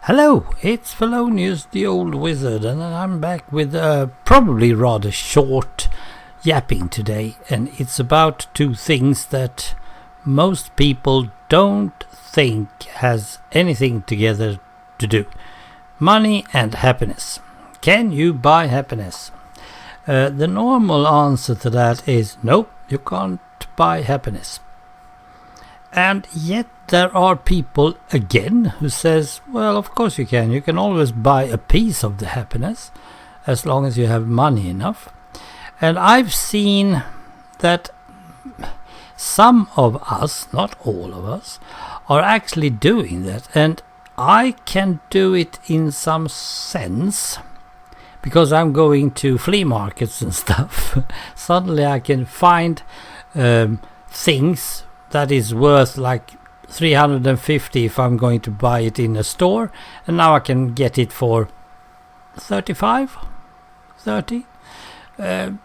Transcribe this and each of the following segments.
Hello, it's Fellonius the Old Wizard, and I'm back with a probably rather short yapping today, and it's about two things that most people don't think has anything together to do. Money and happiness. Can you buy happiness? The normal answer to that is no, you can't buy happiness. And yet there are people again who says, well, of course you can. You can always buy a piece of the happiness as long as you have money enough. And I've seen that some of us, not all of us, are actually doing that. And I can do it in some sense because I'm going to flea markets and stuff. Suddenly I can find things that is worth like 350 if I'm going to buy it in a store, and now I can get it for 35, 30,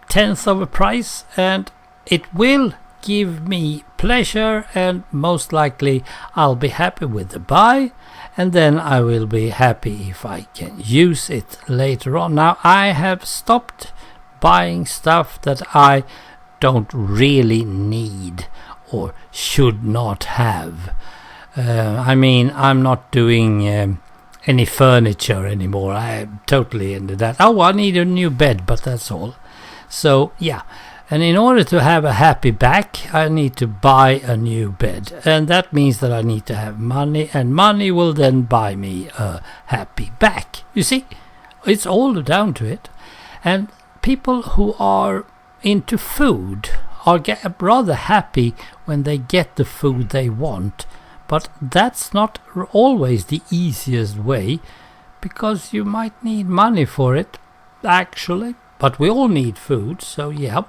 tenth of a price, and it will give me pleasure, and most likely I'll be happy with the buy, and then I will be happy if I can use it later on. Now I have stopped buying stuff that I don't really need or should not have. I'm not doing any furniture anymore. I'm totally into that. Oh, I need a new bed, but that's all. So yeah, and in order to have a happy back, I need to buy a new bed, and that means that I need to have money, and money will then buy me a happy back. You see, it's all down to it. And people who are into food are rather happy when they get the food they want, but that's not always the easiest way, because you might need money for it actually, but we all need food, so yeah.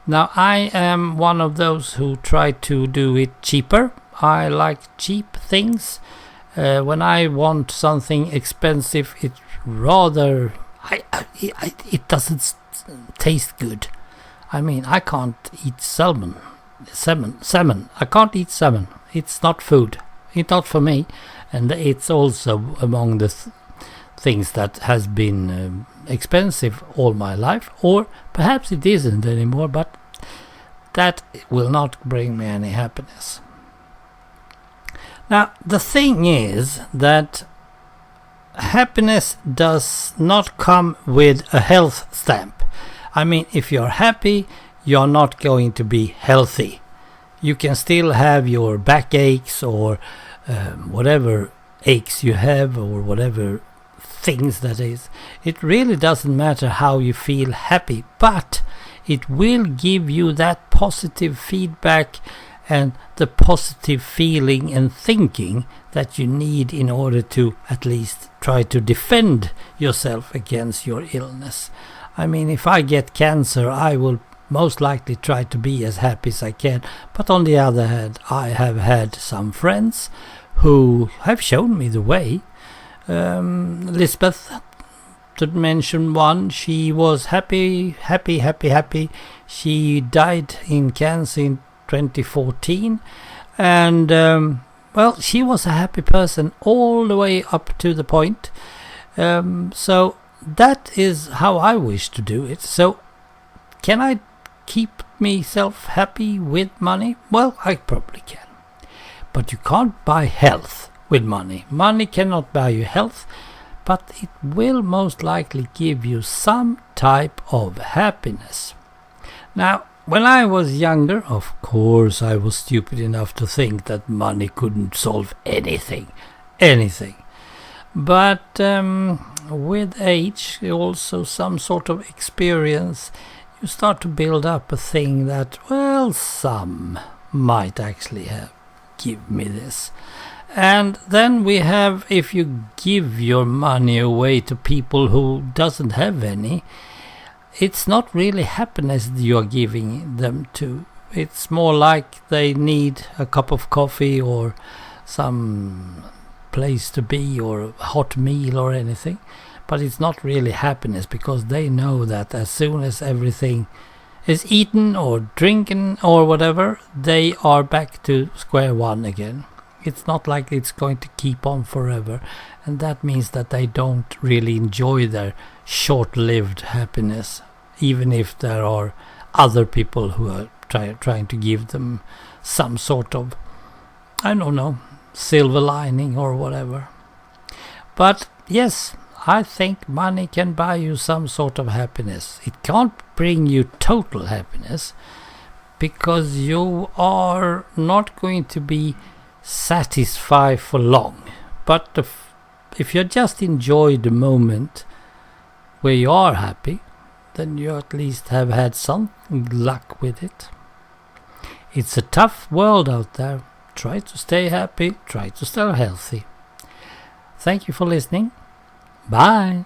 Now I am one of those who try to do it cheaper. I like cheap things. When I want something expensive, it's rather it doesn't taste good. I can't eat salmon. I can't eat salmon. It's not food. It's not for me. And it's also among the things that has been expensive all my life. Or perhaps it isn't anymore, but that will not bring me any happiness. Now, the thing is that happiness does not come with a health stamp. If you're happy, you're not going to be healthy. You can still have your backaches or whatever aches you have, or whatever things that is. It really doesn't matter how you feel happy, but it will give you that positive feedback and the positive feeling and thinking that you need in order to at least try to defend yourself against your illness. If I get cancer, I will most likely try to be as happy as I can. But on the other hand, I have had some friends who have shown me the way. Lisbeth, to mention one, she was happy. She died in cancer in 2014. And, she was a happy person all the way up to the point. So that is how I wish to do it. So can I keep myself happy with money? Well, I probably can. But you can't buy health with money. Money cannot buy you health, but it will most likely give you some type of happiness. Now, when I was younger, of course, I was stupid enough to think that money couldn't solve anything. But with age, also some sort of experience, you start to build up a thing that, well, some might actually give me this. And then we have, if you give your money away to people who doesn't have any, it's not really happiness you're giving them to. It's more like they need a cup of coffee or some place to be or a hot meal or anything, but it's not really happiness, because they know that as soon as everything is eaten or drinking or whatever, they are back to square one again. It's not like it's going to keep on forever, and that means that they don't really enjoy their short-lived happiness, even if there are other people who are trying to give them some sort of, I don't know, silver lining or whatever. But yes, I think money can buy you some sort of happiness. It can't bring you total happiness, because you are not going to be satisfied for long. But if you just enjoy the moment where you are happy, then you at least have had some luck with it. It's a tough world out there. Try to stay happy, try to stay healthy. Thank you for listening. Bye.